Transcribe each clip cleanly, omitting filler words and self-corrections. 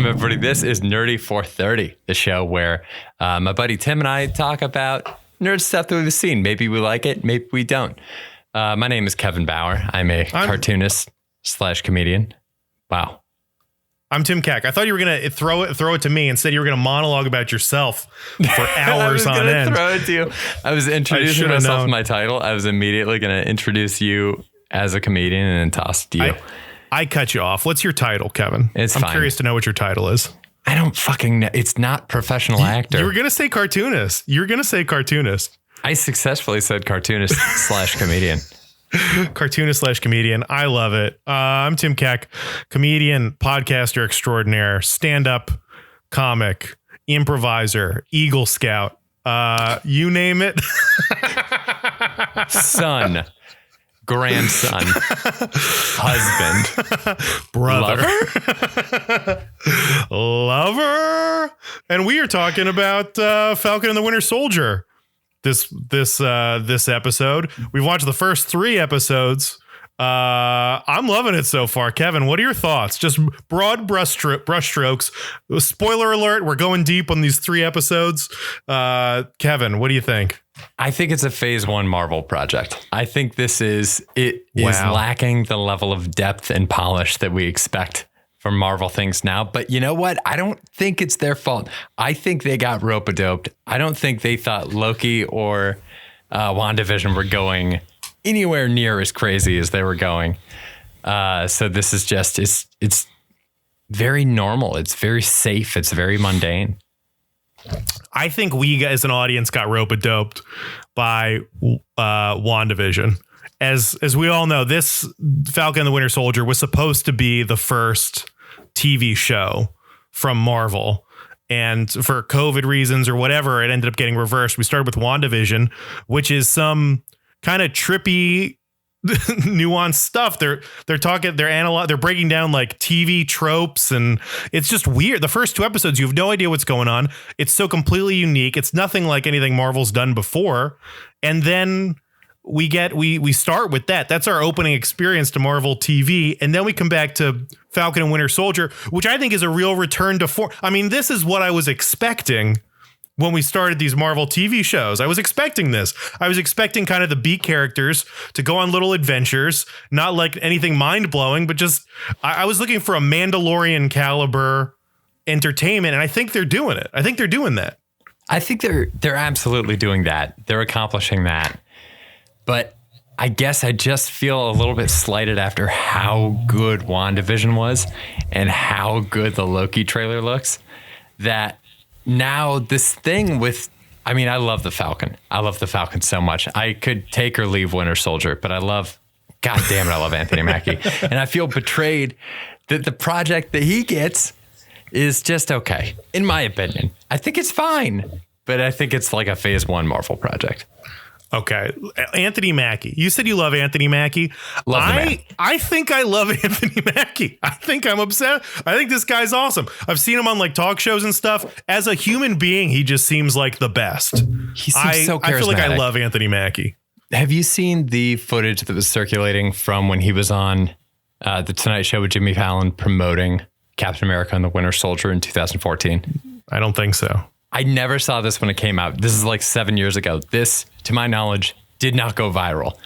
Welcome, everybody. This is Nerdy 430, the show where my buddy Tim and I talk about nerd stuff that we've seen. Maybe we like it, maybe we don't. My name is Kevin Bauer. I'm a cartoonist / comedian. Wow. I'm Tim Keck. I thought you were going to throw it to me. Instead, you were going to monologue about yourself for hours on end. Throw it to you. I was introducing myself in my title. I was immediately going to introduce you as a comedian and then toss to you. I cut you off. What's your title, Kevin? I'm curious to know what your title is. I don't fucking know. It's not professional actor. You were going to say cartoonist. I successfully said cartoonist / comedian. Cartoonist / comedian. I love it. I'm Tim Keck, comedian, podcaster extraordinaire, stand-up comic, improviser, Eagle Scout. You name it. Son. Grandson, husband, brother, lover, and we are talking about Falcon and the Winter Soldier. This episode, we've watched the first 3 episodes. I'm loving it so far. Kevin, what are your thoughts? Just broad brushstrokes. Spoiler alert: we're going deep on these 3 episodes. Kevin, what do you think? I think it's a phase 1 Marvel project. I think is lacking the level of depth and polish that we expect from Marvel things now. But you know what? I don't think it's their fault. I think they got rope-a-doped. I don't think they thought Loki or WandaVision were going anywhere near as crazy as they were going. So this is just, it's very normal. It's very safe. It's very mundane. I think we as an audience got rope-a-doped by WandaVision. As we all know, this Falcon and the Winter Soldier was supposed to be the first TV show from Marvel. And for COVID reasons or whatever, it ended up getting reversed. We started with WandaVision, which is some kind of trippy, nuanced stuff. They're breaking down like TV tropes, and it's just weird. The first 2 episodes, you have no idea what's going on. It's so completely unique. It's nothing like anything Marvel's done before. And then we start with that. That's our opening experience to Marvel TV. And then we come back to Falcon and Winter Soldier, which I think is a real return to form. I mean, this is what I was expecting when we started these Marvel TV shows. I was expecting this. I was expecting kind of the B characters to go on little adventures, not like anything mind-blowing, but just I was looking for a Mandalorian caliber entertainment, and I think they're doing it. I think they're doing that. I think they're absolutely doing that. They're accomplishing that. But I guess I just feel a little bit slighted after how good WandaVision was and how good the Loki trailer looks, that now this thing with, I mean, I love the Falcon. I love the Falcon so much. I could take or leave Winter Soldier, but I love Anthony Mackie. And I feel betrayed that the project that he gets is just okay, in my opinion. I think it's fine, but I think it's like a phase 1 Marvel project. Okay. Anthony Mackie. You said you love Anthony Mackie. I think I love Anthony Mackie. I think I'm obsessed. I think this guy's awesome. I've seen him on like talk shows and stuff. As a human being, he just seems like the best. He seems so charismatic. I feel like I love Anthony Mackie. Have you seen the footage that was circulating from when he was on The Tonight Show with Jimmy Fallon promoting Captain America and the Winter Soldier in 2014? I don't think so. I never saw this when it came out. This is like 7 years ago. This, to my knowledge, did not go viral.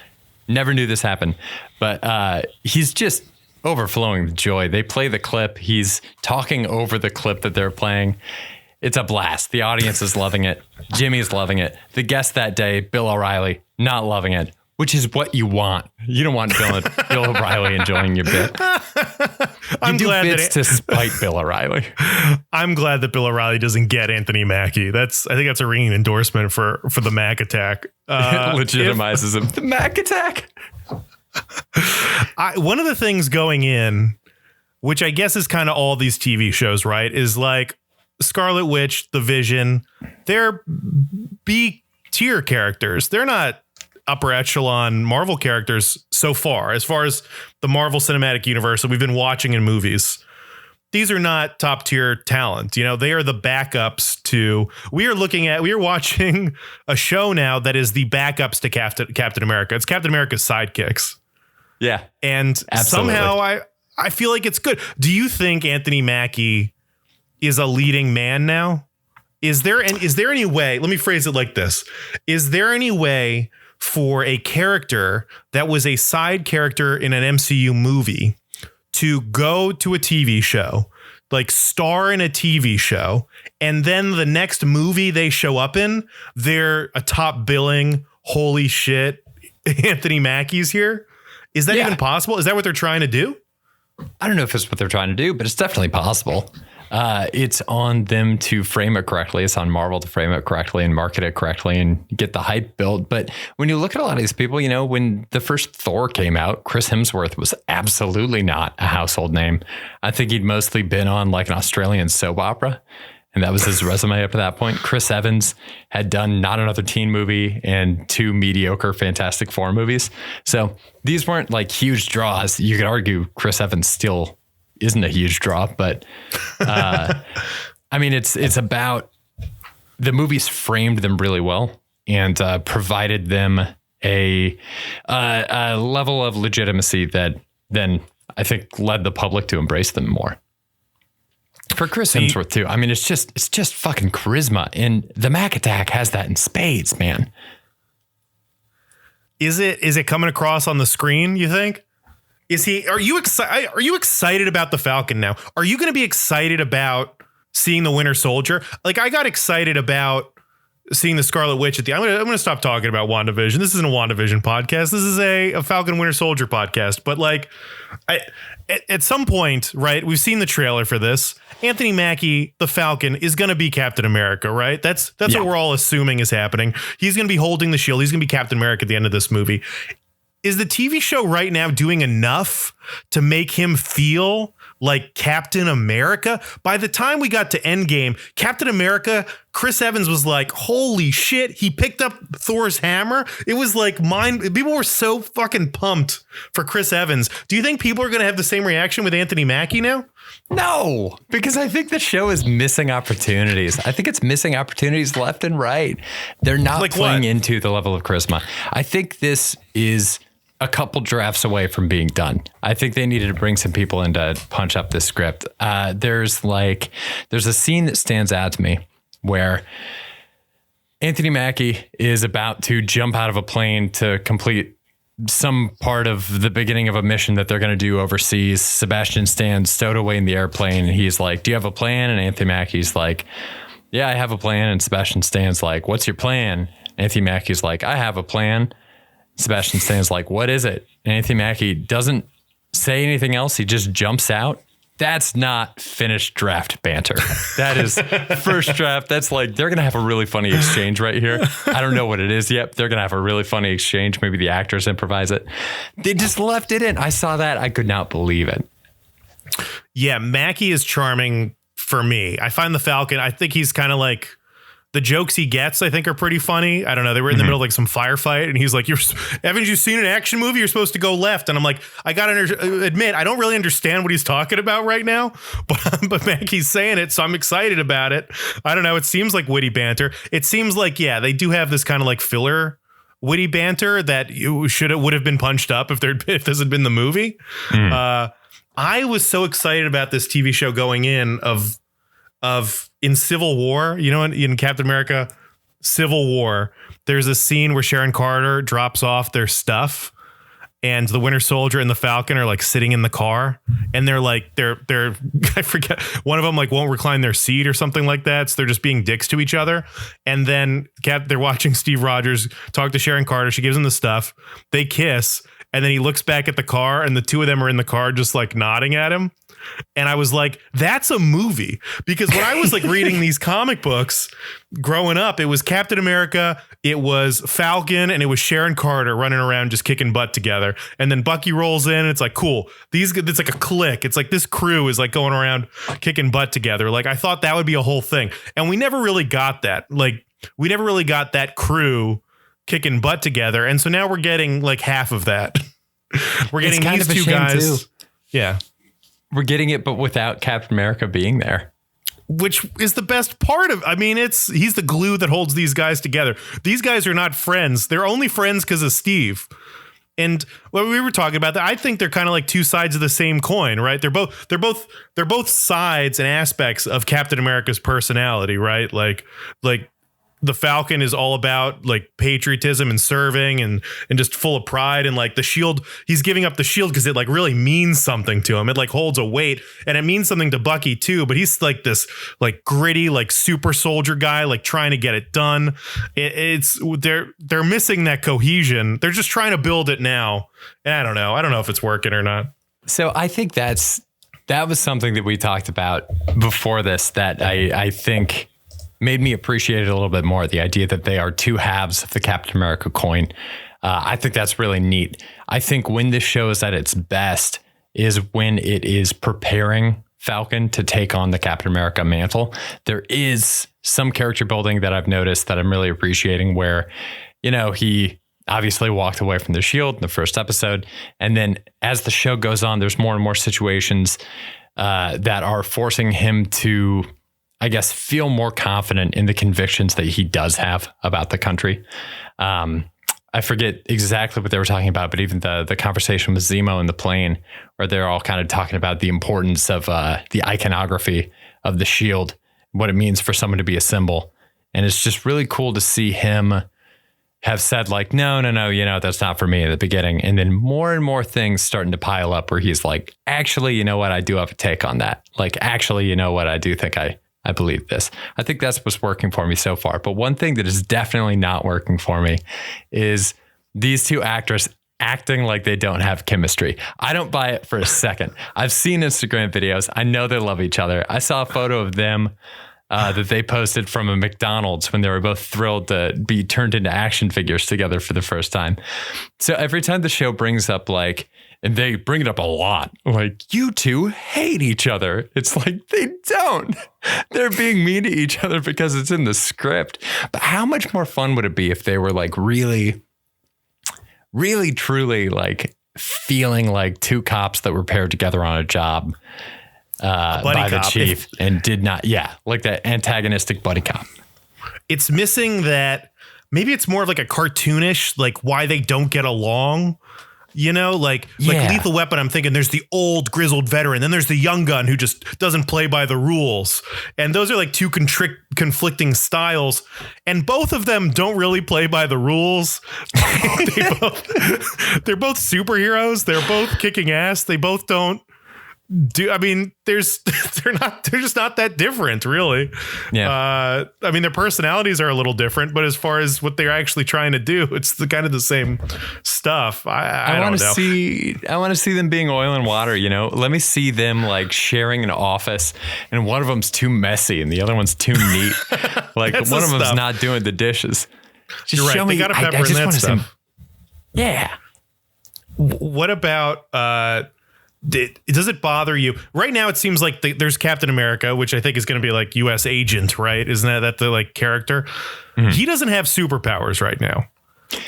Never knew this happened. But he's just overflowing with joy. They play the clip. He's talking over the clip that they're playing. It's a blast. The audience is loving it. Jimmy's loving it. The guest that day, Bill O'Reilly, not loving it, which is what you want. You don't want Bill O'Reilly enjoying your bit. I'm glad bits to spite Bill O'Reilly. I'm glad that Bill O'Reilly doesn't get Anthony Mackie. I think that's a ringing endorsement for the Mac Attack. It legitimizes him. The Mac Attack. One of the things going in, which I guess is kind of all these TV shows, right, is like Scarlet Witch, The Vision. They're B tier characters. They're not upper echelon Marvel characters so far as the Marvel Cinematic Universe that we've been watching in movies. These are not top tier talent. You know, they are the backups to, we are watching a show now that is the backups to Captain America. It's Captain America's sidekicks. Yeah. And absolutely. Somehow I feel like it's good. Do you think Anthony Mackie is a leading man now? Is there any way, let me phrase it like this. Is there any way for a character that was a side character in an MCU movie to go to a TV show, like star in a TV show, and then the next movie they show up in, they're a top billing, holy shit, Anthony Mackie's here? Is that even possible? Is that what they're trying to do? I don't know if it's what they're trying to do, but it's definitely possible. It's on them to frame it correctly. It's on Marvel to frame it correctly and market it correctly and get the hype built. But when you look at a lot of these people, you know, when the first Thor came out, Chris Hemsworth was absolutely not a household name. I think he'd mostly been on like an Australian soap opera. And that was his resume up to that point. Chris Evans had done not another teen movie and 2 mediocre Fantastic Four movies. So these weren't like huge draws. You could argue Chris Evans still isn't a huge draw, but I mean, it's about the movies framed them really well and provided them a level of legitimacy that then I think led the public to embrace them more. For Chris Hemsworth too. I mean, it's just fucking charisma, and the Mac Attack has that in spades, man. Is it coming across on the screen, you think? Are you excited about the Falcon now? Are you going to be excited about seeing the Winter Soldier? Like, I got excited about seeing the Scarlet Witch at the. I'm gonna stop talking about WandaVision. This isn't a WandaVision podcast. This is a Falcon Winter Soldier podcast. But like, at some point, right? We've seen the trailer for this. Anthony Mackie, the Falcon, is going to be Captain America, right? That's what we're all assuming is happening. He's going to be holding the shield. He's going to be Captain America at the end of this movie. Is the TV show right now doing enough to make him feel like Captain America? By the time we got to Endgame, Captain America, Chris Evans was like, holy shit, he picked up Thor's hammer. It was like people were so fucking pumped for Chris Evans. Do you think people are going to have the same reaction with Anthony Mackie now? No, because I think the show is missing opportunities. I think it's missing opportunities left and right. They're not like playing into the level of charisma. I think this is a couple drafts away from being done. I think they needed to bring some people in to punch up this script. There's a scene that stands out to me where Anthony Mackie is about to jump out of a plane to complete some part of the beginning of a mission that they're going to do overseas. Sebastian Stan's stowed away in the airplane, and he's like, do you have a plan? And Anthony Mackie's like, yeah, I have a plan. And Sebastian Stan's like, what's your plan? Anthony Mackie's like, I have a plan. Sebastian Stan's like, what is it? And Anthony Mackie doesn't say anything else. He just jumps out. That's not finished draft banter. That is first draft. That's like, they're going to have a really funny exchange right here. I don't know what it is yet. They're going to have a really funny exchange. Maybe the actors improvise it. They just left it in. I saw that. I could not believe it. Yeah, Mackie is charming for me. I find the Falcon, I think he's kind of like, the jokes he gets, I think, are pretty funny. I don't know. They were in the middle of like some firefight, and he's like, haven't you seen an action movie? You're supposed to go left. And I'm like, I got to admit, I don't really understand what he's talking about right now, but Mackie's saying it, so I'm excited about it. I don't know. It seems like witty banter. It seems like, yeah, they do have this kind of like filler witty banter that would have been punched up if this had been the movie. I was so excited about this TV show going in of in Civil War, you know, in Captain America Civil War, there's a scene where Sharon Carter drops off their stuff, and the Winter Soldier and the Falcon are like sitting in the car, and they're I forget, one of them like won't recline their seat or something like that, so they're just being dicks to each other. And then they're watching Steve Rogers talk to Sharon Carter. She gives him the stuff, they kiss, and then he looks back at the car, and the two of them are in the car just like nodding at him. And I was like, that's a movie. Because when I was like reading these comic books growing up, it was Captain America, it was Falcon, and it was Sharon Carter running around just kicking butt together. And then Bucky rolls in, and it's like, cool. It's like a clique. It's like this crew is like going around kicking butt together. Like, I thought that would be a whole thing. And we never really got that. Like, we never really got that crew kicking butt together. And so now we're getting like half of that. We're getting these two guys. Too. Yeah. We're getting it, but without Captain America being there. Which is the best part of, I mean, he's the glue that holds these guys together. These guys are not friends. They're only friends because of Steve. And when we were talking about that, I think they're kind of like two sides of the same coin, right? They're both sides and aspects of Captain America's personality, right? Like the Falcon is all about like patriotism and serving and just full of pride, and like the shield, he's giving up the shield because it like really means something to him. It like holds a weight, and it means something to Bucky too, but he's like this like gritty, like super soldier guy, like trying to get it done. They're missing that cohesion. They're just trying to build it now. And I don't know if it's working or not. So I think that was something that we talked about before this that I think made me appreciate it a little bit more. The idea that they are two halves of the Captain America coin. I think that's really neat. I think when this show is at its best is when it is preparing Falcon to take on the Captain America mantle. There is some character building that I've noticed that I'm really appreciating where, he obviously walked away from the shield in the first episode. And then as the show goes on, there's more and more situations that are forcing him to, I guess, feel more confident in the convictions that he does have about the country. I forget exactly what they were talking about, but even the conversation with Zemo in the plane, where they're all kind of talking about the importance of the iconography of the shield, what it means for someone to be a symbol. And it's just really cool to see him have said like, no, that's not for me at the beginning. And then more and more things starting to pile up where he's like, actually, you know what? I do have a take on that. Like, actually, you know what? I do think I believe this. I think that's what's working for me so far. But one thing that is definitely not working for me is these two actors acting like they don't have chemistry. I don't buy it for a second. I've seen Instagram videos. I know they love each other. I saw a photo of them that they posted from a McDonald's when they were both thrilled to be turned into action figures together for the first time. So every time the show brings up like, and they bring it up a lot, like, you two hate each other. It's like, they don't. They're being mean to each other because it's in the script. But how much more fun would it be if they were like really, really, truly like feeling like two cops that were paired together on a job by the chief and did not. Yeah. Like that antagonistic buddy cop. It's missing that. Maybe it's more of like a cartoonish, like why they don't get along. Like Lethal Weapon, I'm thinking there's the old grizzled veteran. Then there's the young gun who just doesn't play by the rules. And those are like two conflicting styles. And both of them don't really play by the rules. They're both superheroes. They're both kicking ass. They both don't do. I mean, they're just not that different, really. Yeah. I mean, their personalities are a little different, but as far as what they're actually trying to do, it's the kind of the same stuff. I don't know. I want to see them being oil and water. Let me see them like sharing an office, and one of them's too messy and the other one's too neat. Like one of them's not doing the dishes. Just You're right. show They me. got to pepper in that stuff. Yeah. What about? Does it bother you right now? It seems like there's Captain America, which I think is going to be like U.S. agent, right? Isn't that the like character? Mm-hmm. He doesn't have superpowers right now.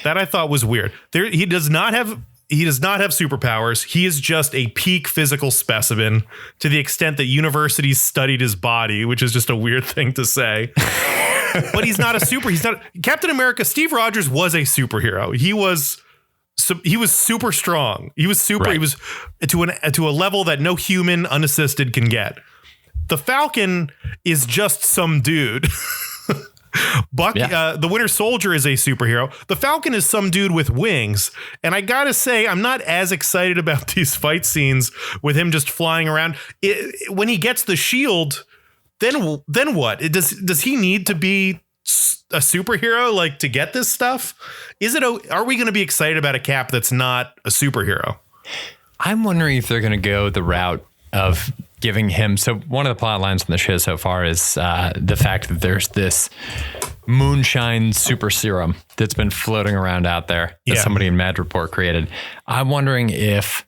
That I thought was weird. He does not have superpowers. He is just a peak physical specimen to the extent that universities studied his body, which is just a weird thing to say. But he's not Captain America. Steve Rogers was a superhero. He was super strong. He was super. Right. He was to a level that no human unassisted can get. The Falcon is just some dude. Bucky, the Winter Soldier is a superhero. The Falcon is some dude with wings. And I gotta say, I'm not as excited about these fight scenes with him just flying around. When he gets the shield, then what? Does he need to be a superhero like to get this stuff? Are we going to be excited about a Cap that's not a superhero? I'm wondering if they're going to go the route of giving him. So one of the plot lines in the show so far is the fact that there's this moonshine super serum that's been floating around out there that somebody in Mad Report created. I'm wondering if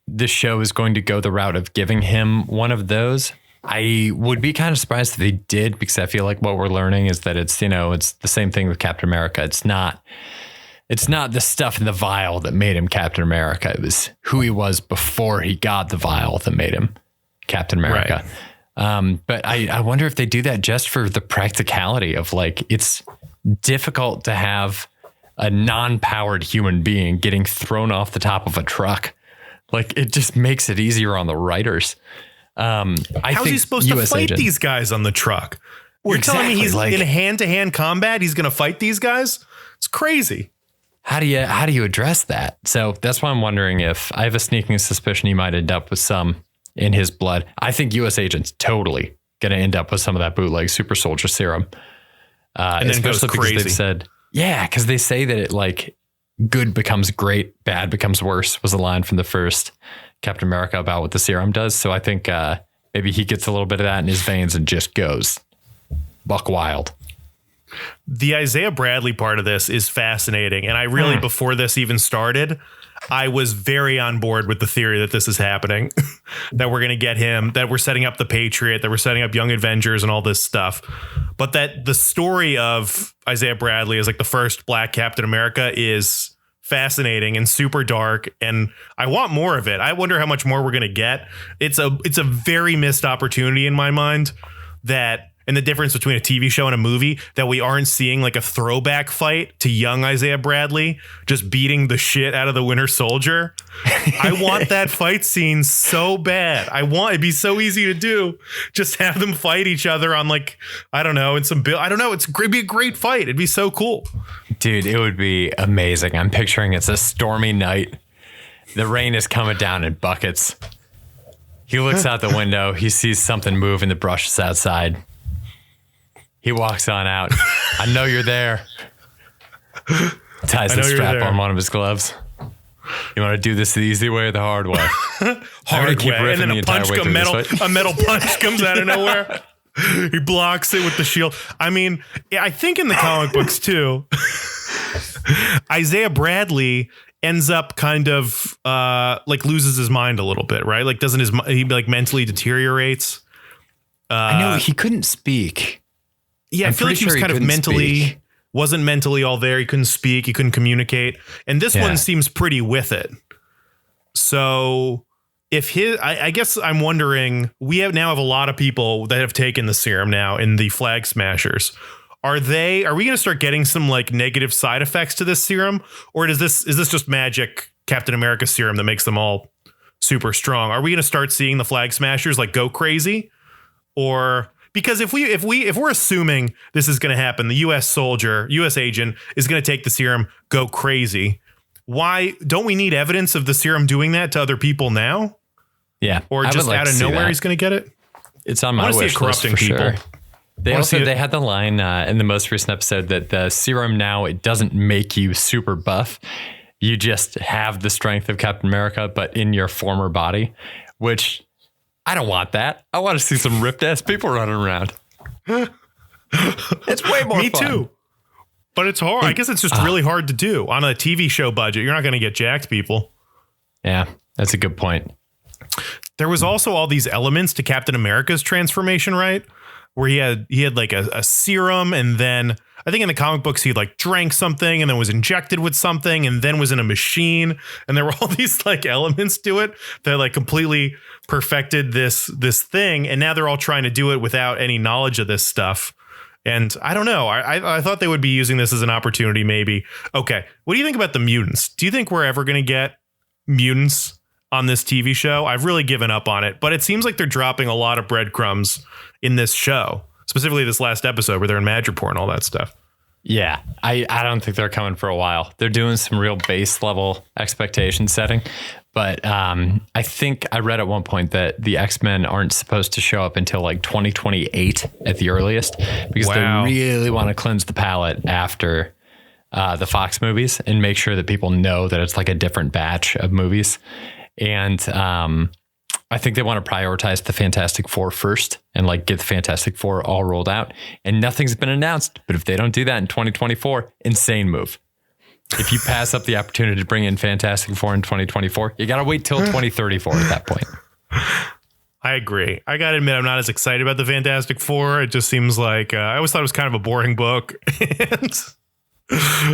this show is going to go the route of giving him one of those. I would be kind of surprised if they did, because I feel like what we're learning is that it's the same thing with Captain America. It's not the stuff in the vial that made him Captain America. It was who he was before he got the vial that made him Captain America. Right. But I wonder if they do that just for the practicality of like, it's difficult to have a non-powered human being getting thrown off the top of a truck. Like, it just makes it easier on the writers. How's he supposed to fight these guys on the truck? You're telling me he's in hand-to-hand combat? He's going to fight these guys? It's crazy. How do you address that? So that's why I'm wondering if I have a sneaking suspicion he might end up with some in his blood. I think U.S. agent's totally going to end up with some of that bootleg super soldier serum. And then goes crazy. They've said, because they say that it like good becomes great, bad becomes worse was a line from the first Captain America about what the serum does. So I think maybe he gets a little bit of that in his veins and just goes buck wild. The Isaiah Bradley part of this is fascinating. And I really, before this even started, I was very on board with the theory that this is happening, that we're going to get him, that we're setting up the Patriot, that we're setting up Young Avengers and all this stuff. But that the story of Isaiah Bradley as like the first Black Captain America is fascinating and super dark. And I want more of it. I wonder how much more we're going to get. It's a very missed opportunity in my mind and the difference between a TV show and a movie, that we aren't seeing like a throwback fight to young Isaiah Bradley just beating the shit out of the Winter Soldier. I want that fight scene so bad. It'd be so easy to do. Just have them fight each other on like, I don't know, it'd be a great fight. It'd be so cool. Dude, it would be amazing. I'm picturing it's a stormy night. The rain is coming down in buckets. He looks out the window. He sees something move in the bushes outside. He walks on out. I know you're there. Ties the strap on one of his gloves. You want to do this the easy way or the hard way? Hard way. And then a metal punch comes out of nowhere. He blocks it with the shield. I mean, I think in the comic books too, Isaiah Bradley ends up kind of like loses his mind a little bit, right? Like he like mentally deteriorates. I know he couldn't speak. Yeah, I feel like he was kind of wasn't mentally all there. He couldn't speak. He couldn't communicate. And this one seems pretty with it. So I guess I'm wondering, we now have a lot of people that have taken the serum now in the Flag Smashers. Are we going to start getting some like negative side effects to this serum? Or is this just magic Captain America serum that makes them all super strong? Are we going to start seeing the Flag Smashers like go crazy? Or because if we're assuming this is going to happen, the U.S. agent is going to take the serum, go crazy. Why don't we need evidence of the serum doing that to other people now? Yeah. Or just out of nowhere, he's going to get it. It's on my wish list for sure. They had the line in the most recent episode that the serum now, it doesn't make you super buff. You just have the strength of Captain America, but in your former body, which I don't want that. I want to see some ripped ass people running around. It's way more fun. Me too. But it's hard. I guess it's just really hard to do on a TV show budget. You're not going to get jacked people. Yeah, that's a good point. There was also all these elements to Captain America's transformation, right? Where he had like a serum, and then I think in the comic books he like drank something and then was injected with something and then was in a machine, and there were all these like elements to it that like completely perfected this thing, and now they're all trying to do it without any knowledge of this stuff. And I don't know. I thought they would be using this as an opportunity, maybe. Okay, what do you think about the mutants? Do you think we're ever going to get mutants on this TV show? I've really given up on it, but it seems like they're dropping a lot of breadcrumbs in this show, specifically this last episode where they're in Madripoor and all that stuff. Yeah, I don't think they're coming for a while. They're doing some real base level expectation setting. But I think I read at one point that the X-Men aren't supposed to show up until like 2028 at the earliest, because they really want to cleanse the palate after the Fox movies and make sure that people know that it's like a different batch of movies. And I think they want to prioritize the Fantastic Four first and like get the Fantastic Four all rolled out. And nothing's been announced. But if they don't do that in 2024, insane move. If you pass up the opportunity to bring in Fantastic Four in 2024, you got to wait till 2034 at that point. I agree. I got to admit, I'm not as excited about the Fantastic Four. It just seems like I always thought it was kind of a boring book. And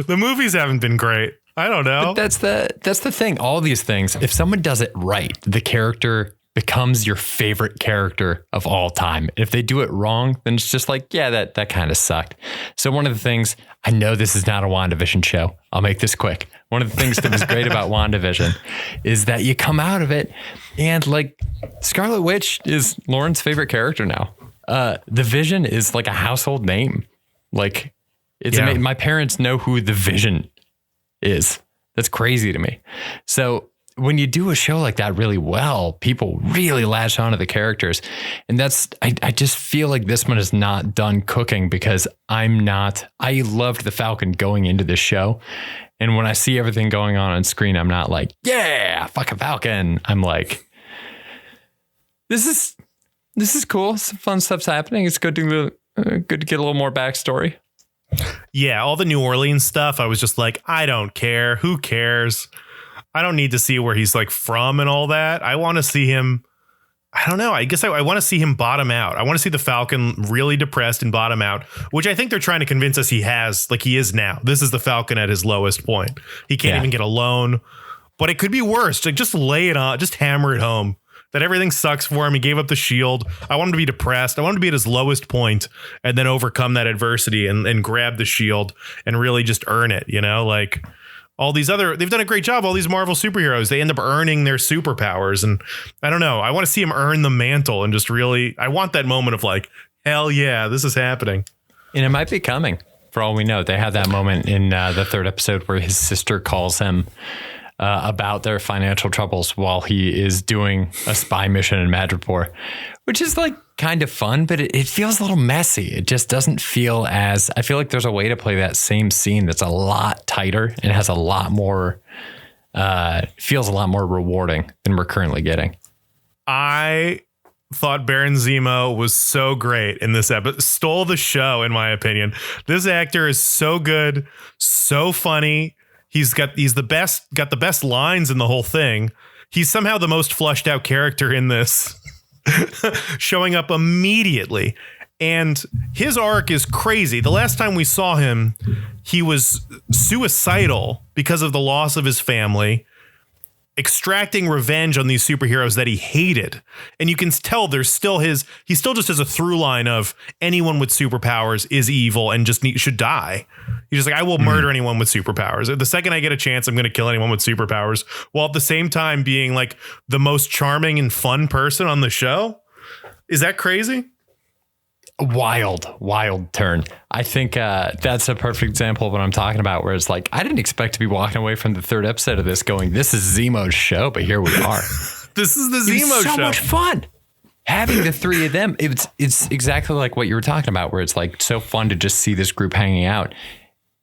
the movies haven't been great. I don't know. But that's the thing. All these things, if someone does it right, the character becomes your favorite character of all time. If they do it wrong, then it's just like, yeah, that kind of sucked. So one of the things, I know this is not a WandaVision show. I'll make this quick. One of the things that was great about WandaVision is that you come out of it and like Scarlet Witch is Lauren's favorite character now. The Vision is like a household name. Like it's amazing. My parents know who the Vision is. That's crazy to me. So when you do a show like that really well, people really latch onto the characters. And I just feel like this one is not done cooking because I loved the Falcon going into this show. And when I see everything going on screen, I'm not like, yeah, fucking Falcon. I'm like, this is cool. Some fun stuff's happening. It's good to get a little more backstory. Yeah, all the New Orleans stuff, I was just like, I don't care. Who cares? I don't need to see where he's like from and all that. I want to see him. I don't know. I guess I want to see him bottom out. I want to see the Falcon really depressed and bottom out, which I think they're trying to convince us he has, like he is now. This is the Falcon at his lowest point. He can't even get a loan, but it could be worse. Like just lay it on, just hammer it home that everything sucks for him. He gave up the shield. I want him to be depressed. I want him to be at his lowest point and then overcome that adversity and grab the shield and really just earn it. You know, like all these they've done a great job. All these Marvel superheroes, they end up earning their superpowers. And I don't know. I want to see him earn the mantle and just really, I want that moment of like, hell yeah, this is happening. And it might be coming for all we know. They have that moment in the third episode where his sister calls him about their financial troubles while he is doing a spy mission in Madripoor, which is like kind of fun, but it feels a little messy. It just doesn't feel as, I feel like there's a way to play that same scene that's a lot tighter and has a lot more, feels a lot more rewarding than we're currently getting. I thought Baron Zemo was so great in this episode, stole the show in my opinion. This actor is so good, so funny. He's got the best lines in the whole thing. He's somehow the most fleshed out character in this, showing up immediately. And his arc is crazy. The last time we saw him, he was suicidal because of the loss of his family, extracting revenge on these superheroes that he hated. And you can tell he still just has a through line of anyone with superpowers is evil and just should die. He's just like, I will murder anyone with superpowers. The second I get a chance, I'm going to kill anyone with superpowers, while at the same time being like the most charming and fun person on the show. Is that crazy? Wild turn. I think that's a perfect example of what I'm talking about, where it's like, I didn't expect to be walking away from the third episode of this going, this is Zemo's show, but here we are. This is the Zemo show. So much fun. Having the three of them, it's exactly like what you were talking about, where it's like so fun to just see this group hanging out.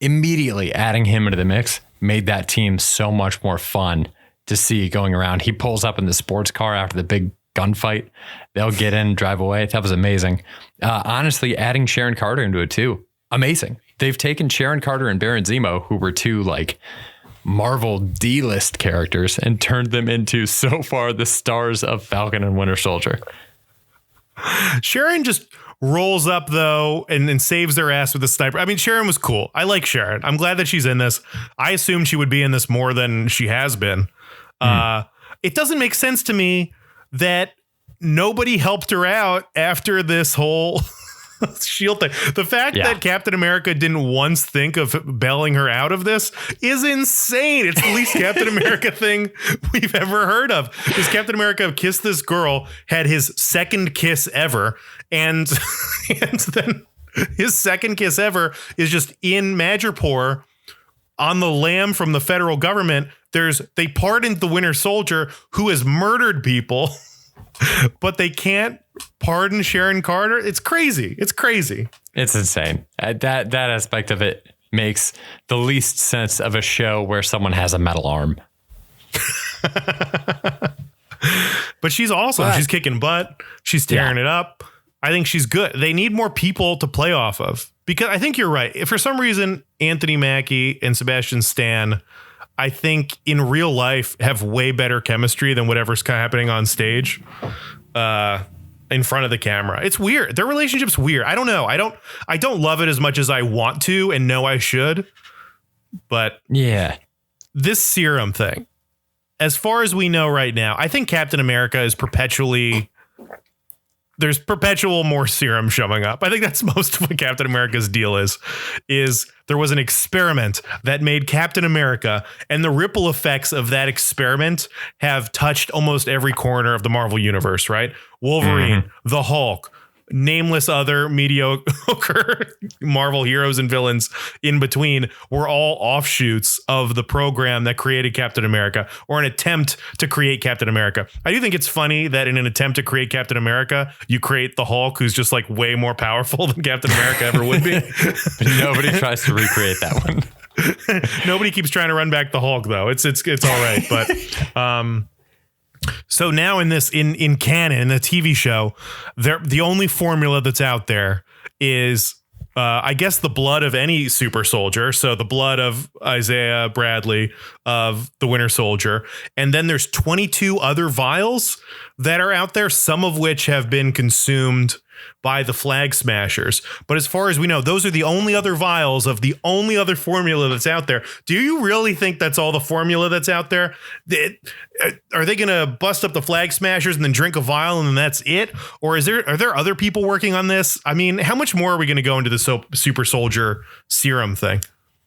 Immediately adding him into the mix made that team so much more fun to see going around. He pulls up in the sports car after the big gunfight. They'll get in, drive away. That was amazing. Honestly, adding Sharon Carter into it too. Amazing. They've taken Sharon Carter and Baron Zemo, who were two like Marvel D-list characters, and turned them into so far the stars of Falcon and Winter Soldier. Sharon just rolls up though and saves their ass with a sniper. I mean, Sharon was cool. I like Sharon. I'm glad that she's in this. I assumed she would be in this more than she has been. It doesn't make sense to me that nobody helped her out after this whole shield thing. The fact that Captain America didn't once think of bailing her out of this is insane. It's the least Captain America thing we've ever heard of. Because Captain America kissed this girl, had his second kiss ever, and then his second kiss ever is just in Madripoor on the lam from the federal government. They pardoned the Winter Soldier who has murdered people, but they can't pardon Sharon Carter. It's crazy. It's crazy. It's insane. That aspect of it makes the least sense of a show where someone has a metal arm. But she's awesome. She's kicking butt. She's tearing it up. I think she's good. They need more people to play off of, because I think you're right. If for some reason Anthony Mackie and Sebastian Stan, I think in real life, have way better chemistry than whatever's kind of happening on stage in front of the camera. It's weird. Their relationship's weird. I don't know. I don't love it as much as I want to and know I should. But yeah, this serum thing, as far as we know right now, I think Captain America is there's perpetual more serum showing up. I think that's most of what Captain America's deal is there was an experiment that made Captain America, and the ripple effects of that experiment have touched almost every corner of the Marvel universe, right? Wolverine, the Hulk, nameless other mediocre Marvel heroes and villains in between were all offshoots of the program that created Captain America, or an attempt to create Captain America. I do think it's funny that in an attempt to create Captain America, you create the Hulk, who's just like way more powerful than Captain America ever would be. But nobody tries to recreate that one. Nobody keeps trying to run back the Hulk, though. It's all right. But so now in canon, in the TV show, the only formula that's out there is, I guess, the blood of any super soldier. So the blood of Isaiah Bradley of the Winter Soldier. And then there's 22 other vials that are out there, some of which have been consumed by the Flag Smashers. But as far as we know, those are the only other vials of the only other formula that's out there. Do you really think that's all the formula that's out there? Are they going to bust up the Flag Smashers and then drink a vial and then that's it? Or are there other people working on this? I mean, how much more are we going to go into the super soldier serum thing?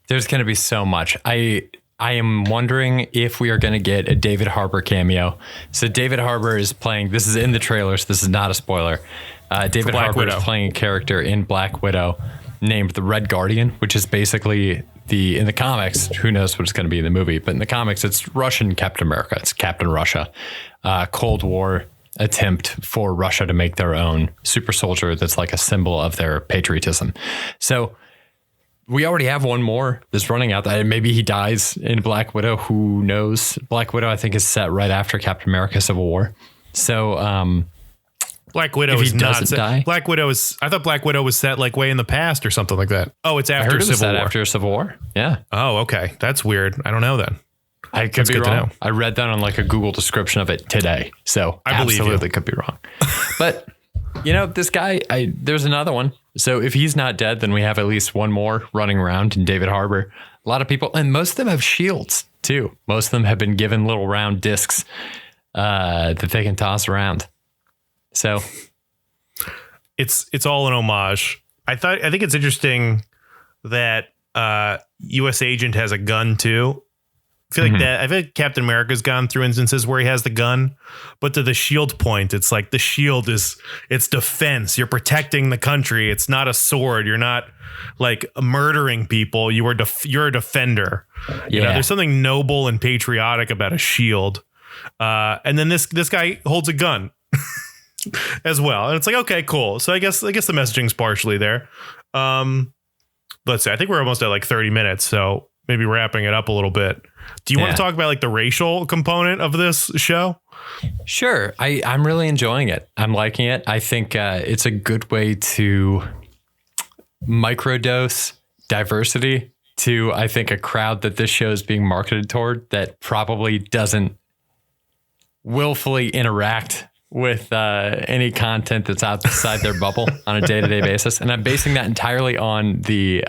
There's going to be so much. I am wondering if we are going to get a David Harbour cameo. So David Harbour is playing, this is in the trailers, this is not a spoiler. David Harbour is playing a character in Black Widow named the Red Guardian, which is basically in the comics, who knows what it's going to be in the movie, but in the comics, it's Russian Captain America. It's Captain Russia. Cold War attempt for Russia to make their own super soldier that's like a symbol of their patriotism. So we already have one more that's running out. Maybe he dies in Black Widow. Who knows? Black Widow, I think, is set right after Captain America Civil War. So Black Widow is not set. Black Widow is. I thought Black Widow was set like way in the past or something like that. Oh, it's after Civil War. After Civil War. Yeah. Oh, okay. That's weird. I don't know then. I could be wrong. I read that on like a Google description of it today. So I absolutely could be wrong. But this guy, there's another one. So if he's not dead, then we have at least one more running around in David Harbour. A lot of people, and most of them have shields too. Most of them have been given little round discs that they can toss around. So it's all an homage. I think it's interesting that U.S. Agent has a gun too. I feel like Captain America's gone through instances where he has the gun, but to the shield point, it's like the shield it's defense. You're protecting the country. It's not a sword. You're not like murdering people. You're a defender. Yeah. There's something noble and patriotic about a shield. And then this guy holds a gun as well. And it's like, okay, cool. So I guess the messaging's partially there. Let's see. I think we're almost at like 30 minutes. So maybe wrapping it up a little bit. Do you want to talk about like the racial component of this show? Sure. I'm really enjoying it. I'm liking it. I think it's a good way to microdose diversity to, I think, a crowd that this show is being marketed toward that probably doesn't willfully interact with any content that's outside their bubble on a day-to-day basis. And I'm basing that entirely on the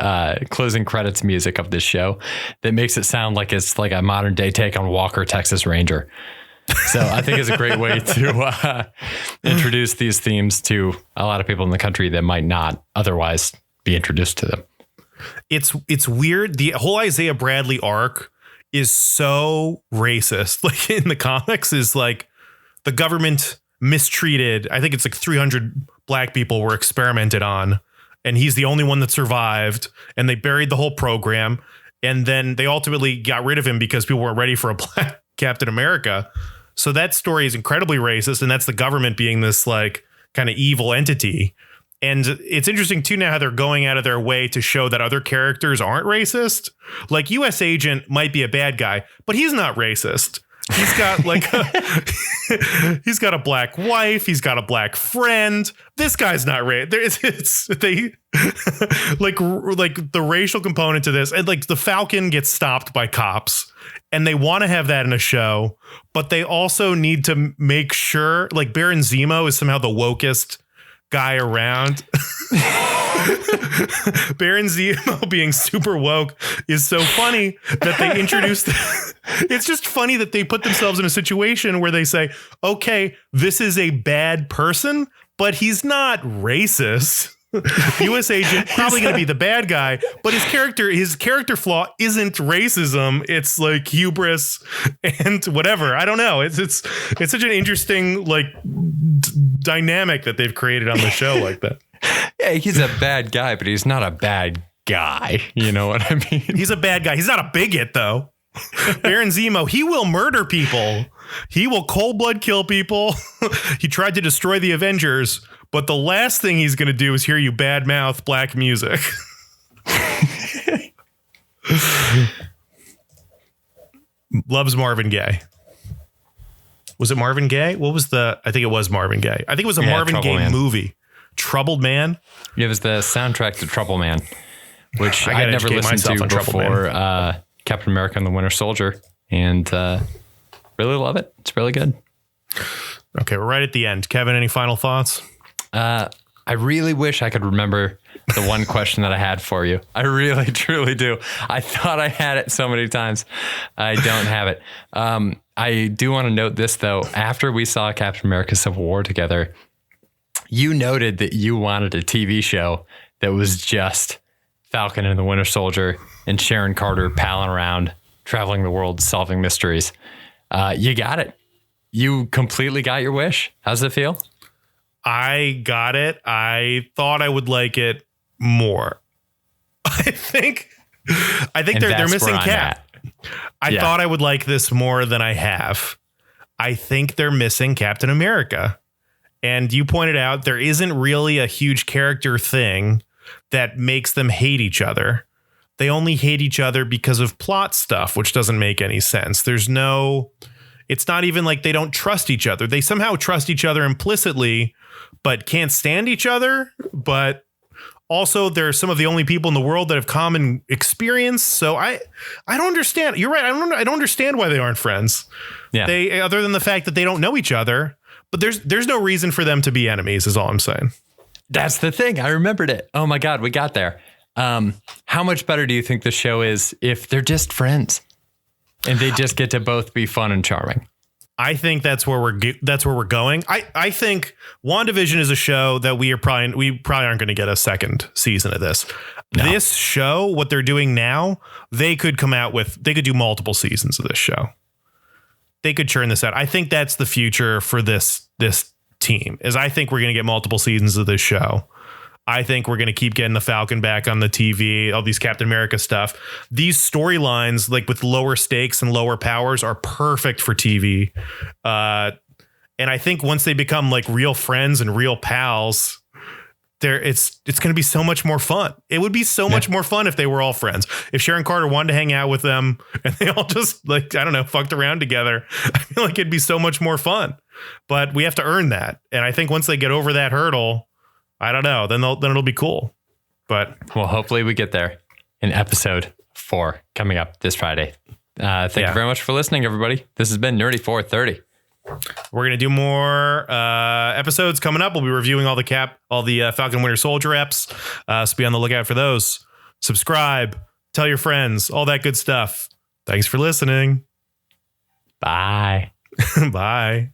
closing credits music of this show that makes it sound like it's like a modern day take on Walker, Texas Ranger. So I think it's a great way to introduce these themes to a lot of people in the country that might not otherwise be introduced to them. It's weird. The whole Isaiah Bradley arc is so racist. Like in the comics is like the government mistreated. I think it's like 300 black people were experimented on, and he's the only one that survived, and they buried the whole program. And then they ultimately got rid of him because people weren't ready for a black Captain America. So that story is incredibly racist. And that's the government being this like kind of evil entity. And it's interesting too now how they're going out of their way to show that other characters aren't racist. Like U.S. Agent might be a bad guy, but he's not racist. He's got like he's got a black wife. He's got a black friend. This guy's not racist. Like the racial component to this, and like the Falcon gets stopped by cops, and they want to have that in a show, but they also need to make sure like Baron Zemo is somehow the wokest guy around. Baron Zemo being super woke is so funny that they introduced. It's just funny that they put themselves in a situation where they say, okay, this is a bad person, but he's not racist. U.S. agent, probably going to be the bad guy, but his character flaw isn't racism. It's like hubris and whatever. I don't know. It's such an interesting like dynamic that they've created on the show like that. Yeah, he's a bad guy, but he's not a bad guy. You know what I mean? He's a bad guy. He's not a bigot though. Baron Zemo, he will murder people. He will cold blood kill people. He tried to destroy the Avengers. But the last thing he's going to do is hear you badmouth black music. Loves Marvin Gaye. Was it Marvin Gaye? What was I think it was Marvin Gaye. I think it was a Marvin Gaye movie. Troubled Man? It was the soundtrack to Trouble Man, which I'd never listened to before Captain America and the Winter Soldier. And really love it. It's really good. Okay, we're right at the end. Kevin, any final thoughts? I really wish I could remember the one question that I had for you. I really, truly do. I thought I had it so many times. I don't have it. I do want to note this, though. After we saw Captain America Civil War together, you noted that you wanted a TV show that was just Falcon and the Winter Soldier and Sharon Carter palling around, traveling the world, solving mysteries. You got it. You completely got your wish. How's it feel? I got it. I thought I would like it more. I think they're missing Cap. I thought I would like this more than I have. I think they're missing Captain America. And you pointed out there isn't really a huge character thing that makes them hate each other. They only hate each other because of plot stuff, which doesn't make any sense. It's not even like they don't trust each other. They somehow trust each other implicitly, but can't stand each other. But also, they're some of the only people in the world that have common experience. So I don't understand. You're right. I don't understand why they aren't friends. Yeah. Other than the fact that they don't know each other. But there's no reason for them to be enemies, is all I'm saying. That's the thing. I remembered it. Oh my God, we got there. How much better do you think the show is if they're just friends and they just get to both be fun and charming? I think that's where we're going. I think WandaVision is a show that we probably aren't going to get a second season of this. No. This show, what they're doing now, they could do multiple seasons of this show. They could churn this out. I think that's the future for this team. I think we're going to get multiple seasons of this show. I think we're going to keep getting the Falcon back on the TV, all these Captain America stuff. These storylines, like with lower stakes and lower powers, are perfect for TV. And I think once they become like real friends and real pals, it's going to be so much more fun. It would be so much more fun if they were all friends. If Sharon Carter wanted to hang out with them and they all just fucked around together, I feel like it'd be so much more fun. But we have to earn that. And I think once they get over that hurdle, I don't know, then it'll be cool. But well, hopefully we get there in episode 4 coming up this Friday. Thank you very much for listening, everybody. This has been Nerdy 430. We're going to do more episodes coming up. We'll be reviewing all the Falcon Winter Soldier eps. So be on the lookout for those. Subscribe, tell your friends, all that good stuff. Thanks for listening. Bye. Bye.